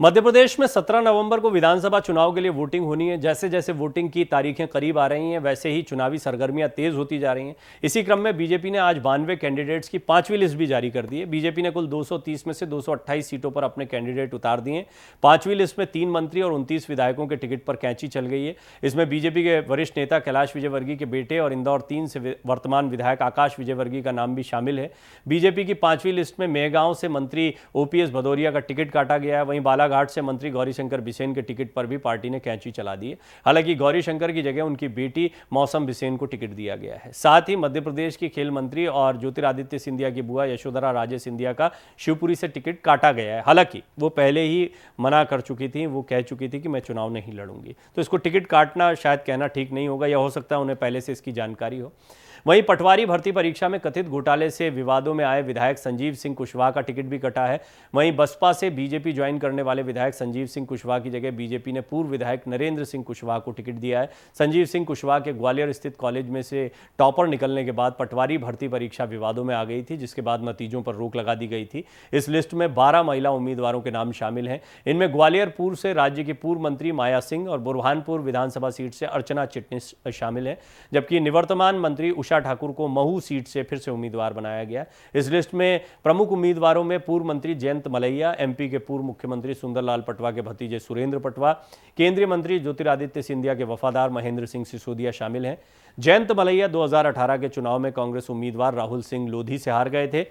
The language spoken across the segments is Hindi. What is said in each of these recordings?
मध्य प्रदेश में 17 नवंबर को विधानसभा चुनाव के लिए वोटिंग होनी है। जैसे जैसे वोटिंग की तारीखें करीब आ रही हैं वैसे ही चुनावी सरगर्मियां तेज होती जा रही हैं। इसी क्रम में बीजेपी ने आज 92 कैंडिडेट्स की 5वीं लिस्ट भी जारी कर दी है। बीजेपी ने कुल 230 में से 228 सीटों पर अपने कैंडिडेट उतार दिए हैं। 5वीं लिस्ट में 3 मंत्री और 29 विधायकों के टिकट पर कैंची चल गई है। इसमें बीजेपी के वरिष्ठ नेता कैलाश विजयवर्गीय के बेटे और इंदौर 3 से वर्तमान विधायक आकाश विजयवर्गीय का नाम भी शामिल है। बीजेपी की 5वीं लिस्ट में मेहगांव से मंत्री ओपीएस भदौरिया का टिकट काटा गया है। वहीं बालाघाट से मंत्री गौरीशंकर बिसेन के टिकट पर भी पार्टी ने कैंची चला दी है। हालांकि गौरीशंकर की जगह उनकी बेटी मौसम बिसेन को टिकट दिया गया है। साथ ही मध्य प्रदेश की खेल मंत्री और ज्योतिरादित्य सिंधिया की बुआ यशोधरा राजे सिंधिया का शिवपुरी से टिकट काटा गया है। हालांकि वो पहले ही मना कर चुकी थी, वो कह चुकी थी कि मैं चुनाव नहीं लड़ूंगी, तो इसको टिकट काटना शायद कहना ठीक नहीं होगा, या हो सकता है उन्हें पहले से इसकी जानकारी हो। वहीं पटवारी भर्ती परीक्षा में कथित घोटाले से विवादों में आए विधायक संजीव सिंह कुशवाहा का टिकट भी कटा है। वहीं बसपा से बीजेपी ज्वाइन करने वाले विधायक संजीव सिंह कुशवाहा की जगह बीजेपी ने पूर्व विधायक नरेंद्र सिंह कुशवाहा को टिकट दिया है। संजीव सिंह कुशवाहा के ग्वालियर स्थित कॉलेज में से टॉपर निकलने के बाद पटवारी भर्ती परीक्षा विवादों में आ गई थी, जिसके बाद नतीजों पर रोक लगा दी गई थी। इस लिस्ट में 12 महिला उम्मीदवारों के नाम शामिल हैं। इनमें ग्वालियर पूर्व से राज्य की पूर्व मंत्री माया सिंह और बुरहानपुर विधानसभा सीट से अर्चना चिटनिस शामिल हैं, जबकि निवर्तमान मंत्री उषा ठाकुर को महू सीट से फिर से उम्मीदवार बनाया गया। इस लिस्ट में प्रमुख उम्मीदवारों में पूर्व मंत्री जयंत मलैया, एमपी के पूर्व मुख्यमंत्री सुंदरलाल पटवा के भतीजे सुरेंद्र पटवा, केंद्रीय मंत्री ज्योतिरादित्य सिंधिया के वफादार महेंद्र सिंह सिसोदिया शामिल हैं। जयंत मलैया 2018 के चुनाव में कांग्रेस उम्मीदवार राहुल सिंह लोधी से हार गए थे।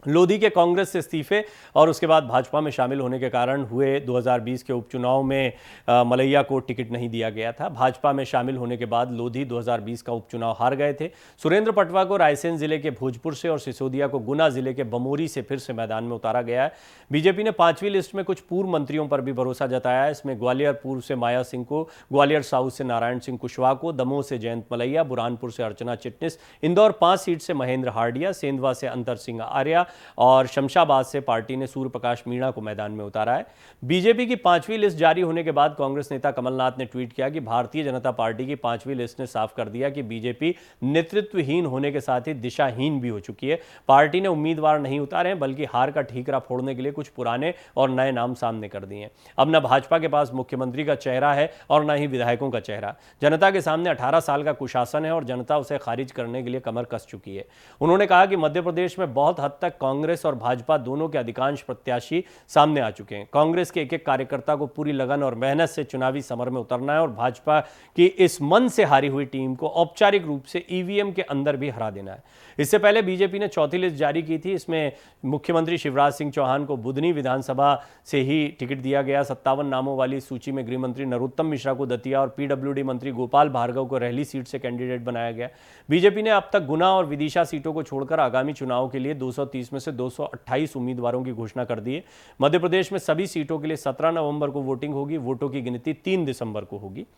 लोधी के कांग्रेस से इस्तीफे और उसके बाद भाजपा में शामिल होने के कारण हुए 2020 के उपचुनाव में मलैया को टिकट नहीं दिया गया था। भाजपा में शामिल होने के बाद लोधी 2020 का उपचुनाव हार गए थे। सुरेंद्र पटवा को रायसेन जिले के भोजपुर से और सिसोदिया को गुना जिले के बमोरी से फिर से मैदान में उतारा गया है। बीजेपी ने 5वीं लिस्ट में कुछ पूर्व मंत्रियों पर भी भरोसा जताया है। इसमें ग्वालियर पूर्व से माया सिंह को, ग्वालियर साउथ से नारायण सिंह कुशवाहा को, दमोह से जयंत मलैया, बुरहानपुर से अर्चना चिटनिस, इंदौर 5 सीट से महेंद्र हार्डिया, सेंधवा से अंतर सिंह आर्या और शमशाबाद से पार्टी ने सूर्य प्रकाश मीणा को मैदान में उतारा है। बीजेपी की 5वीं लिस्ट जारी होने के बाद कांग्रेस नेता कमलनाथ ने ट्वीट किया कि भारतीय जनता पार्टी की 5वीं लिस्ट ने साफ कर दिया कि बीजेपी नेतृत्वहीन होने के साथ ही दिशाहीन भी हो चुकी है। पार्टी ने उम्मीदवार नहीं उतारे हैं, बल्कि हार का ठीकरा फोड़ने के लिए कुछ पुराने और नए नाम सामने कर दिए हैं। अब न भाजपा के पास मुख्यमंत्री का चेहरा है और न ही विधायकों का चेहरा। जनता के सामने 18 साल का कुशासन है और जनता उसे खारिज करने के लिए कमर कस चुकी है। उन्होंने कहा कि मध्य प्रदेश में बहुत हद तक कांग्रेस और भाजपा दोनों के अधिकांश प्रत्याशी सामने आ चुके हैं। कांग्रेस के एक एक कार्यकर्ता को पूरी लगन और मेहनत से चुनावी समर में उतरना है और भाजपा की इस मन से हारी हुई टीम को औपचारिक रूप से ईवीएम के अंदर भी हरा देना है। इससे पहले बीजेपी ने चौथी लिस्ट जारी की थी। इसमें मुख्यमंत्री शिवराज सिंह चौहान को बुधनी विधानसभा से ही टिकट दिया गया। 57 नामों वाली सूची में गृह मंत्री नरोत्तम मिश्रा को दतिया और पीडब्ल्यूडी मंत्री गोपाल भार्गव को रहली सीट से कैंडिडेट बनाया गया। बीजेपी ने अब तक गुना और विदिशा सीटों को छोड़कर आगामी चुनाव के लिए 230 में से 228 उम्मीदवारों की घोषणा कर दी है। मध्य प्रदेश में सभी सीटों के लिए 17 नवंबर को वोटिंग होगी। वोटों की गिनती 3 दिसंबर को होगी।